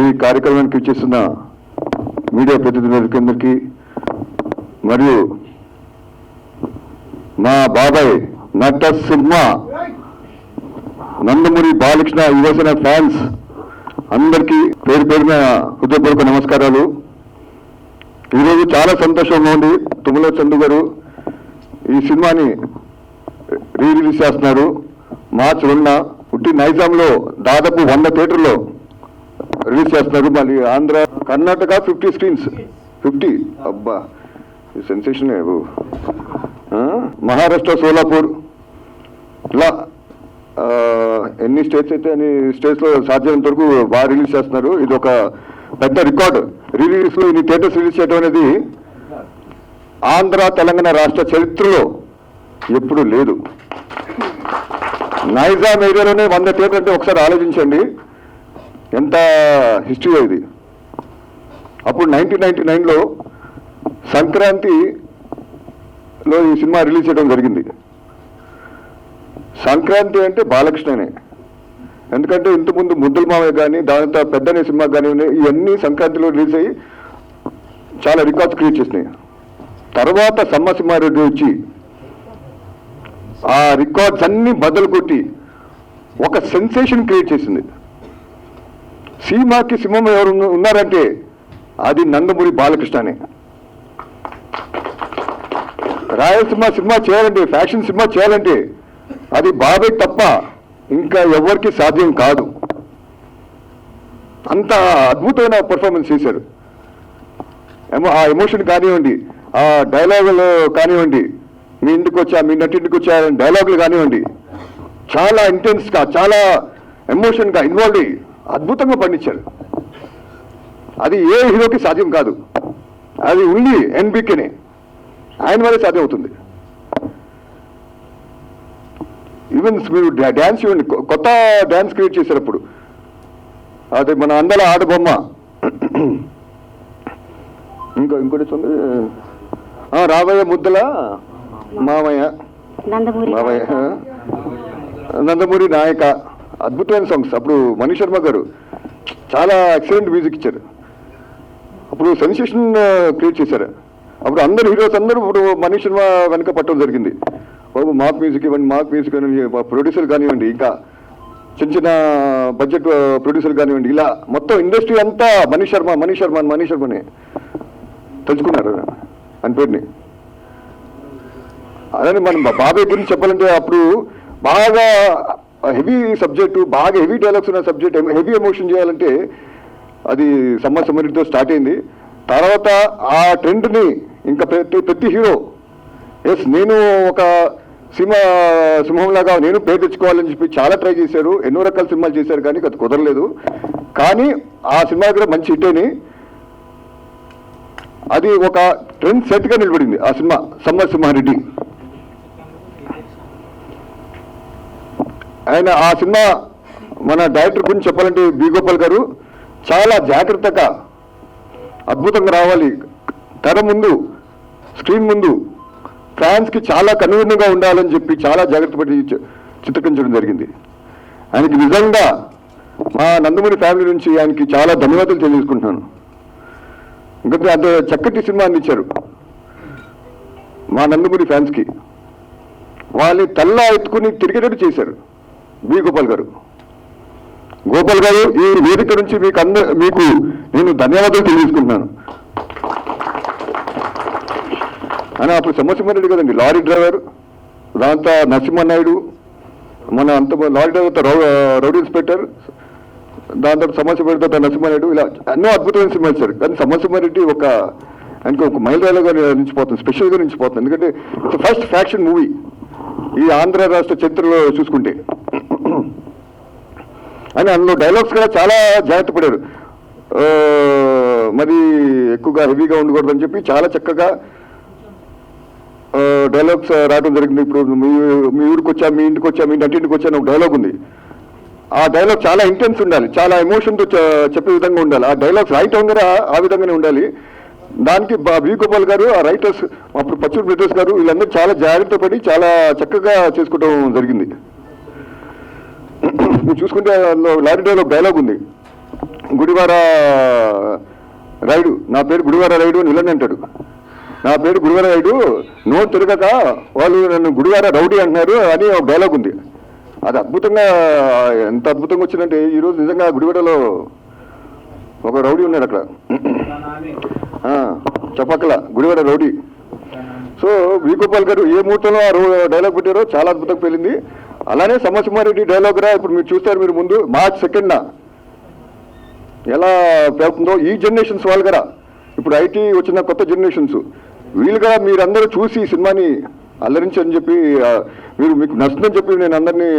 ఈ కార్యక్రమానికి ఇచ్చేస్తున్న మీడియా ప్రతినిధులందరికీ మరియు మా బాబాయ్ నట సినిమా నందమూరి బాలకృష్ణ యువసేన ఫ్యాన్స్ అందరికీ పేరు పేరున హృదయపూర్వక నమస్కారాలు. ఈరోజు చాలా సంతోషంగా ఉంది. తుమ్మల చందు గారు ఈ సినిమాని రిలీజ్ చేస్తున్నారు. మార్చి 2న పుట్టి నైజాంలో దాదాపు 100 థియేటర్లో రిలీజ్ చేస్తున్నారు. మళ్ళీ ఆంధ్ర కర్ణాటక 50 స్క్రీన్స్ 50 అబ్బా సెన్సేషన్. మహారాష్ట్ర సోలాపూర్ ఇలా ఎన్ని స్టేట్స్ అయితే అన్ని స్టేట్స్లో సాధ్యమైనంత వరకు బాగా రిలీజ్ చేస్తున్నారు. ఇది ఒక పెద్ద రికార్డు. రిలీజ్లో ఇన్ని థియేటర్స్ రిలీజ్ చేయడం అనేది ఆంధ్ర తెలంగాణ రాష్ట్ర చరిత్రలో ఎప్పుడూ లేదు. నైజాం ఏరియాలోనే 100 థియేటర్ అంటే ఒకసారి ఆలోచించండి ఎంత హిస్టరీ ఇది. అప్పుడు 1999లో సంక్రాంతిలో ఈ సినిమా రిలీజ్ చేయడం జరిగింది. సంక్రాంతి అంటే బాలకృష్ణనే. ఎందుకంటే ఇంతకుముందు ముద్దుల మావయ్య కానీ దాంతో పెద్దనే సినిమా కానీ ఇవన్నీ సంక్రాంతిలో రిలీజ్ అయ్యి చాలా రికార్డ్స్ క్రియేట్ చేసినాయి. తర్వాత సమ్మసింహారెడ్డి వచ్చి ఆ రికార్డ్స్ అన్ని బదులు కొట్టి ఒక సెన్సేషన్ క్రియేట్ చేసింది. సీమాకి సింహం ఎవరు ఉన్నారంటే అది నందమూరి బాలకృష్ణనే. రాయలసీమ సినిమా చేయాలంటే, ఫ్యాషన్ సినిమా చేయాలంటే అది బాబాయ్ తప్ప ఇంకా ఎవరికి సాధ్యం కాదు. అంత అద్భుతమైన పర్ఫార్మెన్స్ చేశారు. ఆ ఎమోషన్ కానివ్వండి, ఆ డైలాగులు కానివ్వండి, మీ ఇంటికి వచ్చా మీ నటింటికి వచ్చా డైలాగులు కానివ్వండి, చాలా ఇంటెన్స్గా చాలా ఎమోషన్గా ఇన్వాల్వ్ అయ్యి అద్భుతంగా పండించారు. అది ఏ హీరోకి సాధ్యం కాదు. అది ఓన్లీ ఎన్బికేనే, ఆయన వల్లే సాధ్యం అవుతుంది. ఈవెన్ మీరు డ్యాన్స్ చూడండి, కొత్త డ్యాన్స్ క్రియేట్ చేశారు. అప్పుడు అదే మన అందల ఆడబొమ్మ. ఇంకోటి రాబోయే ముద్దల మామయ్య నందమూరి నాయక, అద్భుతమైన సాంగ్స్. అప్పుడు మనీష్ శర్మ గారు చాలా ఎక్సలెంట్ మ్యూజిక్ ఇచ్చారు. అప్పుడు సెన్సేషన్ క్రియేట్ చేశారు. అప్పుడు అందరు హీరోస్ అందరూ ఇప్పుడు మనీష్ శర్మ వెనక పట్టడం జరిగింది. బాబు మాక్ మ్యూజిక్ ఇవ్వండి, మాక్ మ్యూజిక్ అని ప్రొడ్యూసర్ కానివ్వండి, ఇంకా చిన్న చిన్న బడ్జెట్ ప్రొడ్యూసర్ కానివ్వండి, ఇలా మొత్తం ఇండస్ట్రీ అంతా మనీష్ శర్మని తెలుసుకున్నారు అని పేరుని. అలానే మనం బాబాయ్ గురించి చెప్పాలంటే అప్పుడు బాగా హెవీ సబ్జెక్టు, బాగా హెవీ డైలాగ్స్ ఉన్న సబ్జెక్ట్, హెవీ ఎమోషన్ చేయాలంటే అది సమ్మరితో స్టార్ట్ అయింది. తర్వాత ఆ ట్రెండ్ని ఇంకా ప్రతి హీరో ఎస్ నేను ఒక సింహంలాగా నేను పేరు తెచ్చుకోవాలని చెప్పి చాలా ట్రై చేశారు. ఎన్నో రకాల సినిమాలు చేశారు కానీ అది కుదరలేదు. కానీ ఆ సినిమా కూడా మంచి హిట్ అయినాయి. అది ఒక ట్రెండ్ సెట్గా నిలబడింది ఆ సినిమా సమ్మసింహారెడ్డి. ఆయన ఆ సినిమా మన డైరెక్టర్ గురించి చెప్పాలంటే బి గోపాల్ గారు చాలా జాగ్రత్తగా అద్భుతంగా రావాలి, తెర ముందు స్క్రీన్ ముందు ఫ్యాన్స్కి చాలా కన్వీనియంగా ఉండాలని చెప్పి చాలా జాగ్రత్త పడి చిత్రీకరించడం జరిగింది. ఆయనకి నిజంగా మా నందమూరి ఫ్యామిలీ నుంచి ఆయనకి చాలా ధన్యవాదాలు తెలియజేసుకుంటున్నాను. ఎందుకంటే అంత చక్కటి సినిమా అందించారు మా నందమూరి ఫ్యాన్స్కి. వాళ్ళని తల్లా ఎత్తుకుని తిరిగేటట్టు చేశారు బి గోపాల్ గారు. ఈ వేదిక నుంచి మీకు నేను ధన్యవాదాలు తెలియజేసుకుంటున్నాను. అని అప్పుడు సమ్మసింహారెడ్డి కదండి లారీ డ్రైవర్, దాంతో నరసింహనాయుడు, మన అంత లారీ డ్రైవర్తో రౌడీ ఇన్స్పెక్టర్, దాని తర్వాత సమ్మసింహారెడ్డితో నరసింహనాయుడు, ఇలా ఎన్నో అద్భుతమైన సినిమా ఇచ్చారు. కానీ సమ్మసింహారెడ్డి ఆయనకి ఒక మైలురాయిగా నిలిచిపోతుంది, స్పెషల్గా నిలిచిపోతుంది. ఎందుకంటే ఫస్ట్ ఫ్యాక్షన్ మూవీ ఈ ఆంధ్ర రాష్ట్ర చరిత్రలో చూసుకుంటే. అని అందులో డైలాగ్స్ కూడా చాలా జాగ్రత్త పడారు. మరి ఎక్కువగా హెవీగా ఉండకూడదని చెప్పి చాలా చక్కగా డైలాగ్స్ రావడం జరిగింది. ఇప్పుడు మీ ఊరికి వచ్చా, మీ ఇంటికి వచ్చా, మీ నటింటికి వచ్చా అని ఒక డైలాగ్ ఉంది. ఆ డైలాగ్ చాలా ఇంటెన్స్ ఉండాలి, చాలా ఎమోషన్తో చెప్పే విధంగా ఉండాలి. ఆ డైలాగ్స్ రైట్ కూడా ఆ విధంగానే ఉండాలి. దానికి బి గోపాల్ గారు, ఆ రైటర్స్ అప్పుడు పచ్చూరు బ్రదర్స్ గారు వీళ్ళందరూ చాలా జాగ్రత్త పడి చాలా చక్కగా చేసుకోవడం జరిగింది. మీరు చూసుకుంటే లారీ డైలాగ్ ఉంది, గుడివార రైడు, నా పేరు గుడివార రైడు అని విలన్ అంటాడు. నా పేరు గుడివార రైడు, నోరు తిరగక వాళ్ళు నన్ను గుడివార రౌడీ అంటున్నారు అని ఒక డైలాగ్ ఉంది. అది అద్భుతంగా, ఎంత అద్భుతంగా వచ్చిందంటే ఈరోజు నిజంగా గుడివాడలో ఒక రౌడీ ఉన్నాడు అక్కడ, చెప్పక్కల గుడివాడ రౌడీ. సో వేణుగోపాల్ గారు ఏ ముహూర్తంలో ఆ డైలాగ్ పెట్టారో చాలా అద్భుతంగా పెళ్ళింది. అలానే సమరసింహారెడ్డి డైలాగ్ రా ఇప్పుడు మీరు చూస్తారు, మీరు ముందు మార్చ్ 2న ఎలా పేరుతుందో ఈ జనరేషన్స్ వాళ్ళు కదా, ఇప్పుడు ఐటీ వచ్చిన కొత్త జనరేషన్స్ వీళ్ళుగా మీరందరూ చూసి ఈ సినిమాని అల్లరించని చెప్పి మీకు నచ్చుతుందని చెప్పి నేను అందరినీ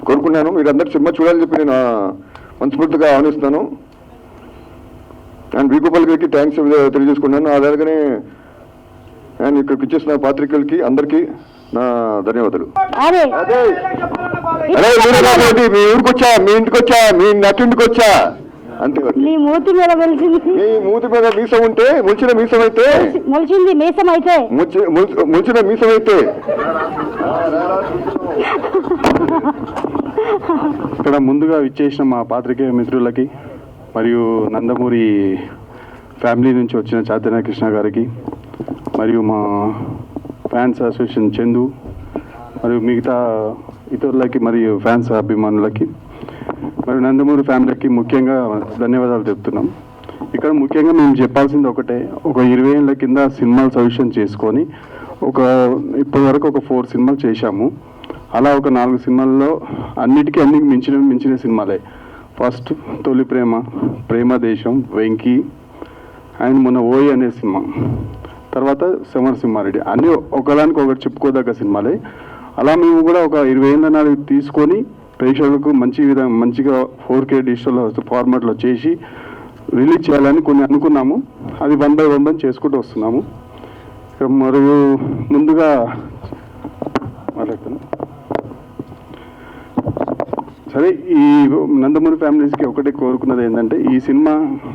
కోరుకున్నాను. మీరు అందరు సినిమా చూడాలని చెప్పి నేను మనస్ఫూర్తిగా ఆహ్వానిస్తున్నాను. అండ్ వేణుగోపాల్ గారికి థ్యాంక్స్ తెలియజేసుకున్నాను. అలాగనే అండ్ ఇక్కడికి ఇచ్చేసిన పాత్రికలకి అందరికీ నా ధన్యవాదాలు. అదే మీ ఊరికి వచ్చా, మీ ఇంటికి వచ్చా, మీ నటింటికి వచ్చా, అంతే. మీ మూతి మీద వెలిసింది, మీ మూతి మీద మీసం ఉంటే, ముల్చిన మీసం అయితే, మొలిచింది మీసం అయితే, ముల్చిన మీసం అయితే. ఇక్కడ ముందుగా విచ్చేసిన మా పాత్రికేయ మిత్రులకి మరియు నందమూరి ఫ్యామిలీ నుంచి వచ్చిన చైతన్య కృష్ణ గారికి మరియు మా ఫ్యాన్స్ అసోసియేషన్ చందు మరియు మిగతా ఇతరులకి మరియు ఫ్యాన్స్ అభిమానులకి మరియు నందమూరి ఫ్యామిలీకి ముఖ్యంగా ధన్యవాదాలు చెప్తున్నాం. ఇక్కడ ముఖ్యంగా మేము చెప్పాల్సింది ఒకటే, ఒక 20 ఏళ్ళ కింద సినిమాలు సజెషన్ చేసుకొని ఇప్పటి వరకు ఒక 4 సినిమాలు చేశాము. అలా ఒక 4 సినిమాల్లో అన్ని మించిన సినిమాలే. ఫస్ట్ తొలి ప్రేమ, ప్రేమ దేశం, వెంకీ అండ్ మొన్న ఓయి అనే సినిమా, తర్వాత సమరసింహారెడ్డి, అన్నీ ఒకదానికి ఒకటి చెప్పుకోదగ్గ సినిమాలే. అలా మేము కూడా ఒక 20 ఏళ్ళ నాడు తీసుకొని ప్రేక్షకులకు మంచిగా 4K డిజిటల్ ఫార్మాట్లో చేసి రిలీజ్ చేయాలని కొన్ని అనుకున్నాము. అది 1 by 1 చేసుకుంటూ వస్తున్నాము. మరియు ముందుగా మాట్లాడుతున్నాను. సరే, ఈ నందమూరి ఫ్యామిలీస్కి ఒకటే కోరుకున్నది ఏంటంటే ఈ సినిమా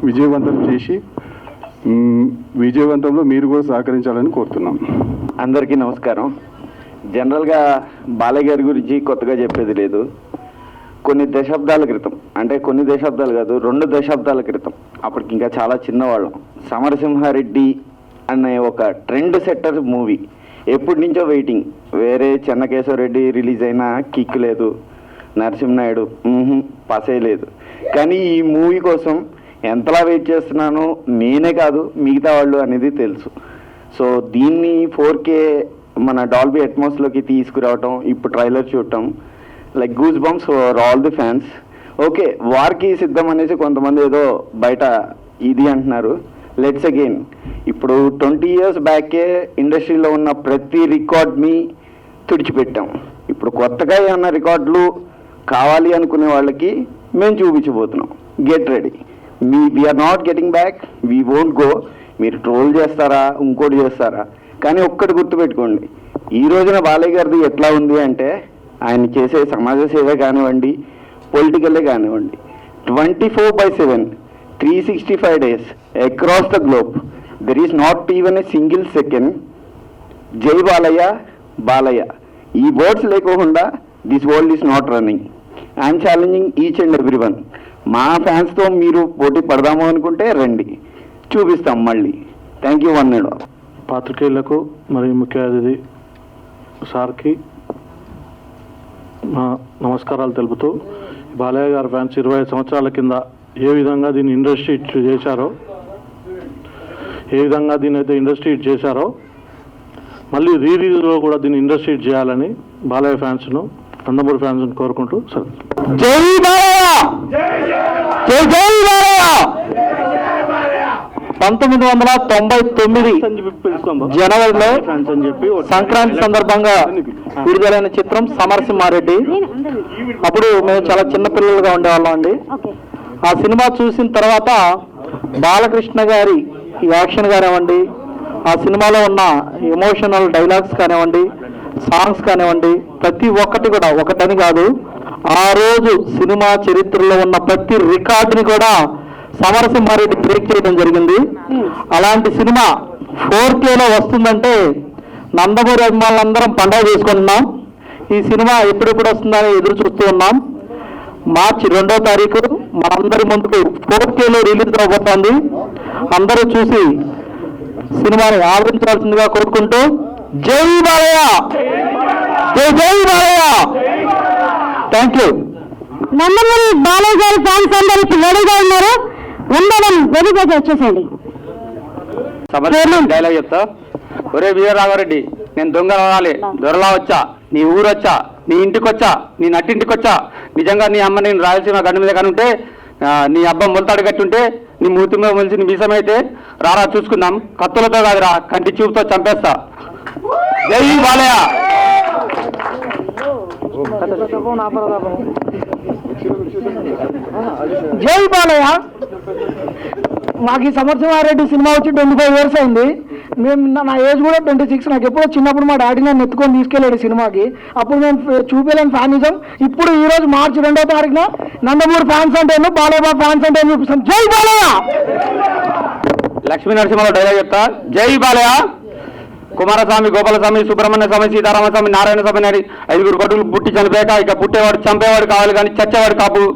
విజయవంతం చేసి విజయవంతంలో మీరు కూడా సహకరించాలని కోరుతున్నాం. అందరికీ నమస్కారం. జనరల్గా బాలయ్య గారి గురించి కొత్తగా చెప్పేది లేదు. కొన్ని దశాబ్దాల క్రితం, అంటే కొన్ని దశాబ్దాలు కాదు 2 దశాబ్దాల క్రితం, అప్పటికి ఇంకా చాలా చిన్నవాళ్ళం, సమరసింహారెడ్డి అనే ఒక ట్రెండ్ సెట్టర్ మూవీ ఎప్పటి నుంచో వెయిటింగ్. వేరే చెన్నకేశవరెడ్డి రిలీజ్ అయినా కిక్ లేదు, నరసింహనాయుడు పసేయలేదు. కానీ ఈ మూవీ కోసం ఎంతలా వెయిట్ చేస్తున్నానో నేనే కాదు మిగతా వాళ్ళు అనేది తెలుసు. సో దీన్ని 4K మన డాల్బీ అట్మాస్లోకి తీసుకురావటం, ఇప్పుడు ట్రైలర్ చూడటం, like goose bumps for all the fans. Okay, వార్కి సిద్ధం అనేసి కొంతమంది ఏదో బయట ఇది అంటున్నారు. లెట్స్ అగైన్, ఇప్పుడు 20 years బ్యాకే ఇండస్ట్రీలో ఉన్న ప్రతి రికార్డ్ని తుడిచిపెట్టాం. ఇప్పుడు కొత్తగా ఏమన్నా రికార్డులు కావాలి అనుకునే వాళ్ళకి మేము చూపించబోతున్నాం. Get ready. We are not getting back, we won't go. మీరు ట్రోల్ చేస్తారా, ఇంకోటి చేస్తారా, కానీ ఒక్కటి గుర్తుపెట్టుకోండి, ఈ రోజున బాలయ్య గారిది ఎట్లా ఉంది అంటే ఆయన చేసే సమాజ సేవ కానివ్వండి, పొలిటికల్లే కానివ్వండి, 24/7 365 days across the globe there is not even a single second జై బాలయ్య బాలయ్య ఈ వర్డ్స్ లేకోకుండా this world is not running. I'm challenging each and every one. మా ఫ్యాన్స్తో మీరు పోటీ పడదాము అనుకుంటే రండి, చూపిస్తాం మళ్ళీ. Thank you. 1 పాత్రికేయులకు మరియు ముఖ్య అతిథి సార్కి నమస్కారాలు తెలుపుతూ, బాలయ్య గారి ఫ్యాన్స్ 25 సంవత్సరాల కింద ఏ విధంగా దీన్ని ఇండస్ట్రీ చేశారో మళ్ళీ రిలీజ్లో కూడా దీన్ని ఇండస్ట్రీ చేయాలని బాలయ్య ఫ్యాన్స్ను, నందమూరి ఫ్యాన్స్ను కోరుకుంటూ సార్. జై బాలయ్య, జై జై బాలయ్య. 1999 జనవరిలో సంక్రాంతి సందర్భంగా విడుదలైన చిత్రం సమరసింహారెడ్డి. అప్పుడు మేము చాలా చిన్న పిల్లలుగా ఉండేవాళ్ళం అండి. ఆ సినిమా చూసిన తర్వాత బాలకృష్ణ గారి యాక్షన్ కానివ్వండి, ఆ సినిమాలో ఉన్న ఎమోషనల్ డైలాగ్స్ కానివ్వండి, సాంగ్స్ కానివ్వండి, ప్రతి ఒక్కటి కూడా, ఒకటని కాదు, ఆ రోజు సినిమా చరిత్రలో ఉన్న ప్రతి రికార్డుని కూడా సమరసింహారెడ్డి బ్రేక్ చేయడం జరిగింది. అలాంటి సినిమా 4Kలో వస్తుందంటే నందమూరి అభిమానులందరం పండుగ చేసుకుంటున్నాం. ఈ సినిమా ఎప్పుడెప్పుడు వస్తుందని ఎదురు చూస్తూ ఉన్నాం. మార్చి 2వ తారీఖు మనందరి ముందుకు 4Kలో రిలీజ్ అవబోతోంది. అందరూ చూసి సినిమాని ఆదరించాల్సిందిగా కోరుకుంటూ జై బాలయ్య, జై జై బాలయ్య. Thank you. నందమూరి బాలయ్య గారి ఫ్యాన్స్ అందరూ ఇప్పుడు రెడీగా ఉన్నారు. ఉండడం రెడీగా వచ్చేసేయండి. డైలాగ్ చెప్తా. ఒరే వీరరాఘవరెడ్డి, నేను దొంగ రావాలి, దొరలా వచ్చా, నీ ఊరు వచ్చా, నీ ఇంటికి వచ్చా, నీ నట్టింటికి వచ్చా. నిజంగా నీ అమ్మ నేను రాయలసీమ గడ్డ మీద కనుంటే, నీ అబ్బ మొలతాడు కట్టుంటే, నీ మూతి మీద మొలిసి నీ మీసమైతే రారా చూసుకుందాం. కత్తులతో కాదురా, కంటి చూపుతో చంపేస్తా. జై బాలయ్య. జై బాలయ్య. మాకు ఈ సమర్థమారెడ్డి సినిమా వచ్చి 25 years అయింది. నా ఏజ్ కూడా 26. నాకు ఎప్పుడో చిన్నప్పుడు మా డాడీ నన్ను ఎత్తుకొని తీసుకెళ్ళాడు సినిమాకి. అప్పుడు మేము చూపించలేని ఫ్యానిజం. ఇప్పుడు ఈ రోజు మార్చి 2వ తారీఖున నందమూరి ఫ్యాన్స్ అంటే బాలయ్య ఫ్యాన్స్ అంటే చూపిస్తాం. జై బాలయ్య. లక్ష్మీ నరసింహలో డైలాగ్ చెప్తా. జై బాలయ్య. కుమారస్వామి, గోపాలస్వామి, సుబ్రహ్మణ్య స్వామి, సీతారామస్వామి, నారాయణ స్వామి అని 5 కొడుకులు పుట్టి చనిపోయాక ఇక పుట్టేవాడు చంపేవాడు కావాలి కానీ చచ్చేవాడు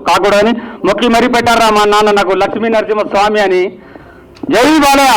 కాకూడదని మొక్కి మరీ పెట్టారా మా నాన్న నాకు లక్ష్మీ నరసింహ స్వామి అని. జై బాలయ్య.